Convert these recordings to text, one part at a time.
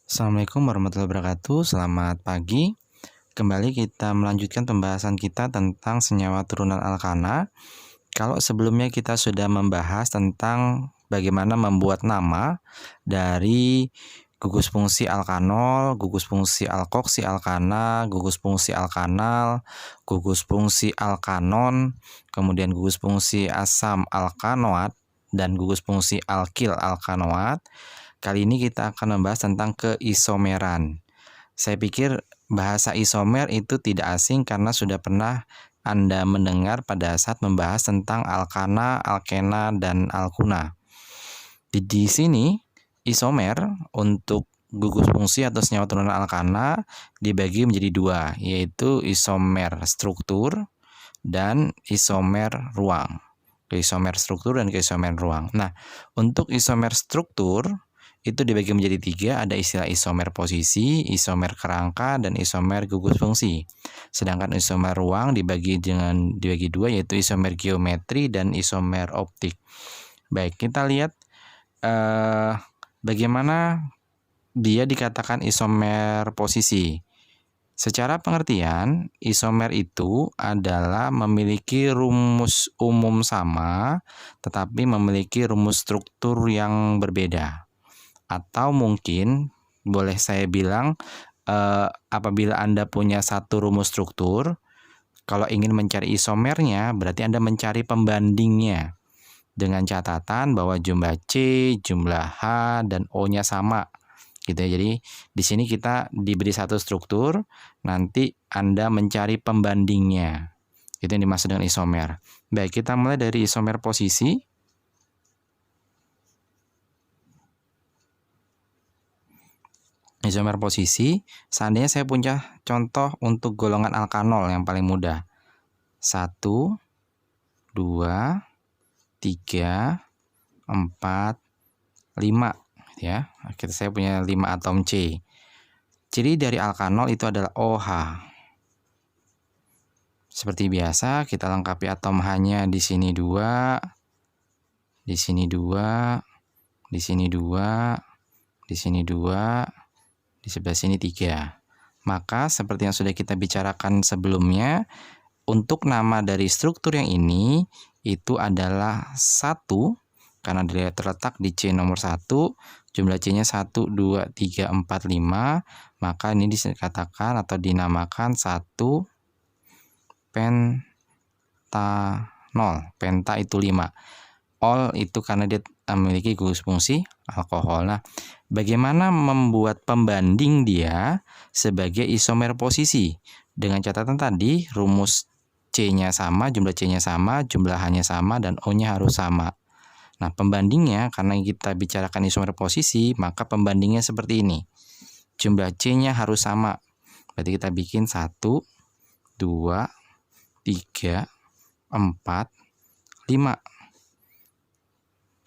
Assalamualaikum warahmatullahi wabarakatuh. Selamat pagi. Kembali kita melanjutkan pembahasan kita tentang senyawa turunan alkana. Kalau sebelumnya kita sudah membahas tentang bagaimana membuat nama dari gugus fungsi alkanol, gugus fungsi alkoksi alkana, gugus fungsi alkanal, gugus fungsi alkanon, kemudian gugus fungsi asam alkanoat, dan gugus fungsi alkil alkanoat. Kali ini kita akan membahas tentang keisomeran. Saya pikir bahasa isomer itu tidak asing karena sudah pernah Anda mendengar pada saat membahas tentang alkana, alkena, dan alkuna. Di sini isomer untuk gugus fungsi atau senyawa turunan alkana dibagi menjadi dua, yaitu isomer struktur dan isomer ruang. Isomer struktur dan isomer ruang. Nah, untuk isomer struktur itu dibagi menjadi tiga, ada istilah isomer posisi, isomer kerangka, dan isomer gugus fungsi. Sedangkan isomer ruang dibagi dua, yaitu isomer geometri dan isomer optik. Baik, kita lihat bagaimana dia dikatakan isomer posisi. Secara pengertian, isomer itu adalah memiliki rumus umum sama, tetapi memiliki rumus struktur yang berbeda. Atau mungkin boleh saya bilang apabila Anda punya satu rumus struktur, kalau ingin mencari isomernya berarti Anda mencari pembandingnya dengan catatan bahwa jumlah C, jumlah H, dan O-nya sama gitu ya. Jadi di sini kita diberi satu struktur, nanti Anda mencari pembandingnya. Itu yang dimaksud dengan isomer. Baik, kita mulai dari isomer posisi. Isomer posisi, seandainya saya punya contoh untuk golongan alkanol yang paling mudah. 1, 2, 3, 4, 5. Ya, saya punya 5 atom C. Ciri dari alkanol itu adalah OH. Seperti biasa, kita lengkapi atom H-nya di sini 2, di sini 2, di sini 2, di sini 2, di sebelah sini 3. Maka seperti yang sudah kita bicarakan sebelumnya, untuk nama dari struktur yang ini itu adalah 1 karena dia terletak di C nomor 1, jumlah C-nya 1, 2, 3, 4, 5, maka ini dikatakan atau dinamakan 1 pentanol. Penta itu 5. Ol itu karena dia memiliki gugus fungsi alkohol. Nah, bagaimana membuat pembanding dia sebagai isomer posisi? Dengan catatan tadi, rumus C-nya sama, jumlah C-nya sama, jumlah H-nya sama, dan O-nya harus sama. Nah, pembandingnya, karena kita bicarakan isomer posisi, maka pembandingnya seperti ini. Jumlah C-nya harus sama. Berarti kita bikin 1, 2, 3, 4, 5.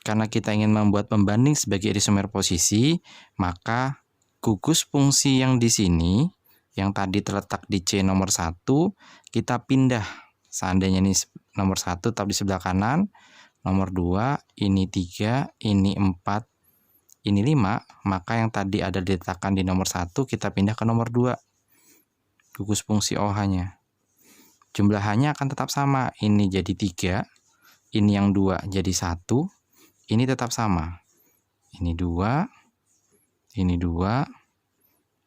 Karena kita ingin membuat pembanding sebagai isomer posisi, maka gugus fungsi yang di sini, yang tadi terletak di C nomor 1, kita pindah. Seandainya ini nomor 1 tetap di sebelah kanan, nomor 2, ini 3, ini 4, ini 5, maka yang tadi ada diletakkan di nomor 1, kita pindah ke nomor 2. Gugus fungsi OH-nya. Jumlah H-nya akan tetap sama, ini jadi 3, ini yang 2 jadi 1, ini tetap sama. Ini 2, ini 2,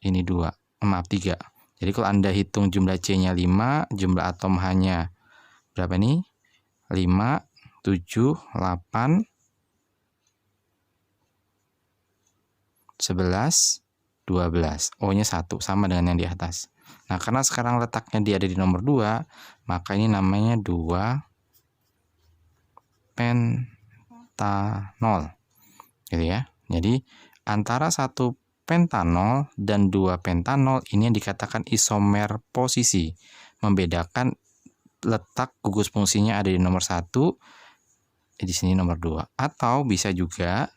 ini 2. Maaf, 3. Jadi kalau Anda hitung jumlah C-nya 5, jumlah atom H-nya berapa nih? 5, 7, 8, 11, 12. O-nya 1, sama dengan yang di atas. Nah, karena sekarang letaknya dia ada di nomor 2, maka ini namanya 2 pentanol. Gitu ya. Jadi antara 1 pentanol dan 2 pentanol ini yang dikatakan isomer posisi. Membedakan letak gugus fungsinya ada di nomor 1, di sini nomor 2. Atau bisa juga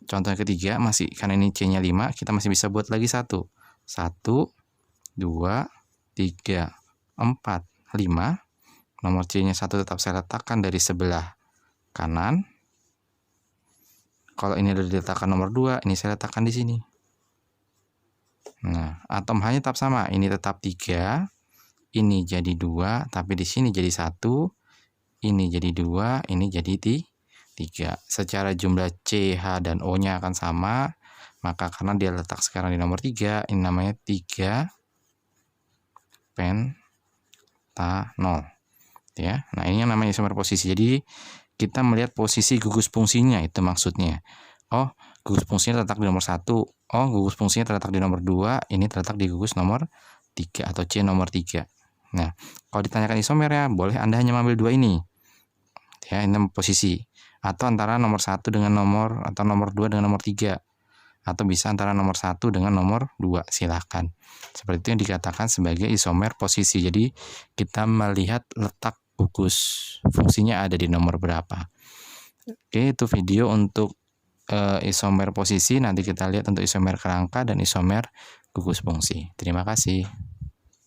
contoh yang ketiga, masih karena ini C-nya 5, kita masih bisa buat lagi 1. 1, 2, 3, 4, 5. Nomor C-nya 1 tetap saya letakkan dari sebelah kanan. Kalau ini sudah diletakkan nomor 2, ini saya letakkan di sini. Nah, atom H-nya tetap sama. Ini tetap 3, ini jadi 2, tapi di sini jadi 1, ini jadi 2, ini jadi 3. Secara jumlah C, H, dan O-nya akan sama, maka karena dia letak sekarang di nomor 3, ini namanya 3 pentanol. Ya. Nah, ini yang namanya isomer posisi. Jadi, kita melihat posisi gugus fungsinya, itu maksudnya. Oh, gugus fungsinya terletak di nomor 1. Oh, gugus fungsinya terletak di nomor 2. Ini terletak di gugus nomor 3 atau C nomor 3. Nah, kalau ditanyakan isomer ya, boleh Anda hanya mengambil 2 ini. Ya, ini posisi. Atau antara nomor 1 dengan nomor, atau nomor 2 dengan nomor 3. Atau bisa antara nomor 1 dengan nomor 2. Silahkan. Seperti itu yang dikatakan sebagai isomer posisi. Jadi, kita melihat letak gugus fungsinya ada di nomor berapa. Oke, itu video untuk isomer posisi. Nanti kita lihat untuk isomer kerangka dan isomer gugus fungsi. Terima kasih.